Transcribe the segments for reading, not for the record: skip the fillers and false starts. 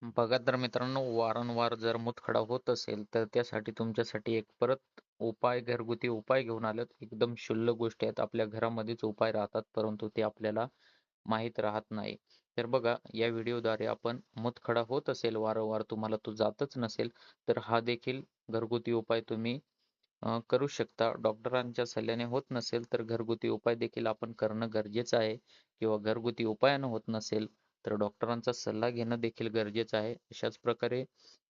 बघा तर मित्रांनो, वारंवार जर मूतखडा होत असेल तर त्यासाठी तुमच्यासाठी एक परत उपाय, घरगुती उपाय घेऊन आलेत. एकदम क्षुल्लक गोष्टी आहेत, आपल्या घरामध्येच उपाय राहतात, परंतु ते आपल्याला माहीत राहत नाही. तर बघा, या व्हिडिओद्वारे आपण मूतखडा होत असेल वारंवार, तुम्हाला तो जातच नसेल, तर हा देखील घरगुती उपाय तुम्ही करू शकता. डॉक्टरांच्या सल्ल्याने होत नसेल तर घरगुती उपाय देखील आपण करणं गरजेचं आहे, किंवा घरगुती उपायानं होत नसेल तर डॉक्टरांचा सल्ला घेणं देखील गरजेचं आहे. अशाच प्रकारे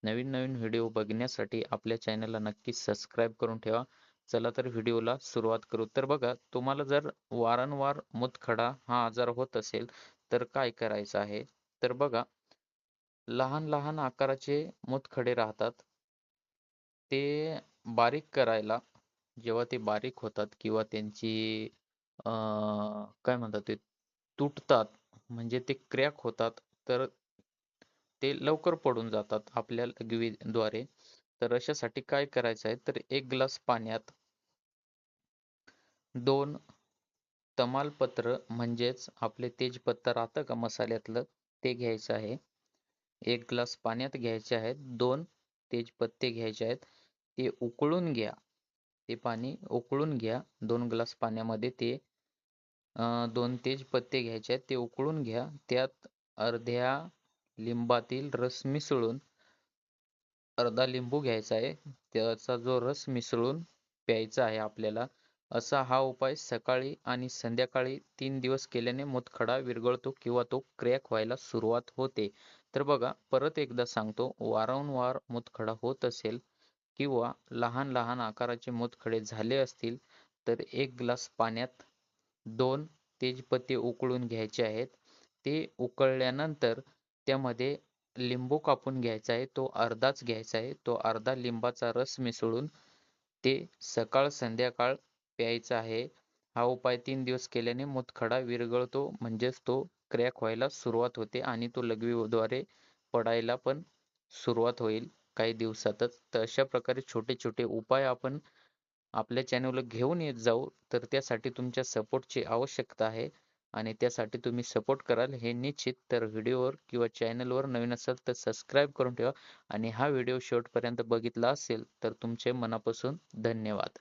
नवीन नवीन व्हिडिओ बघण्यासाठी आपल्या चॅनलला नक्कीच सबस्क्राईब करून ठेवा. चला तर व्हिडिओला सुरुवात करू. तर बघा, तुम्हाला जर वारंवार मूतखडा हा आजार होत असेल तर काय करायचं आहे? तर बघा, लहान लहान आकाराचे मूतखडे राहतात. ते बारीक करायला, जेव्हा ते बारीक होतात किंवा त्यांची काय म्हणतात ते, तुटतात, म्हणजे ते क्रॅक होतात, तर ते लवकर पडून जातात आपल्या लघवीद्वारे. तर अशासाठी काय करायचं आहे, तर 1 ग्लास पाण्यात 2 तमालपत्र म्हणजेच आपले तेजपत्ता राहतं का मसाल्यातलं, ते घ्यायचं आहे. 1 ग्लास पाण्यात घ्यायचे आहेत, 2 तेजपत्ते घ्यायचे आहेत. ते उकळून घ्या. ते पाणी उकळून घ्या. 2 ग्लास पाण्यामध्ये ते 2 तेजपत्ते घ्यायचे आहेत, ते उकळून घ्या. त्यात अर्ध्या लिंबातील रस मिसळून, अर्धा लिंबू घ्यायचा आहे. त्याचा जो रस मिसळून प्यायचा आहे आपल्याला. असा हा उपाय सकाळी आणि संध्याकाळी 3 दिवस केल्याने मूतखडा विरघळतो किंवा तो क्रॅक व्हायला सुरुवात होते. तर बघा, परत एकदा सांगतो, वारंवार मूतखडा होत असेल किंवा लहान लहान आकाराचे मूतखडे झाले असतील तर 1 ग्लास पाण्यात 2 तेजपत्ते उकळून घ्यायचे आहेत. ते उकळल्यानंतर त्यामध्ये लिंबू कापून घ्यायचा आहे. तो अर्धाच घ्यायचा आहे. तो अर्धा लिंबाचा रस मिसळून ते सकाळ संध्याकाळ प्यायचा आहे. हा उपाय 3 दिवस केल्याने मूतखडा विरघळतो, म्हणजेच तो क्रॅक व्हायला सुरुवात होते आणि तो लघवीद्वारे पडायला पण सुरुवात होईल काही दिवसातच. तर अशा प्रकारे छोटे छोटे उपाय आपण आपल्या चॅनलला घेऊन येत जाऊ. तर त्यासाठी तुमच्या सपोर्टची आवश्यकता आहे आणि त्यासाठी तुम्ही सपोर्ट कराल हे निश्चित. तर व्हिडिओवर किंवा चॅनलवर नवीन असाल तर सबस्क्राईब करून ठेवा आणि हा व्हिडिओ शेवटपर्यंत बघितला असेल तर तुमचे मनापासून धन्यवाद.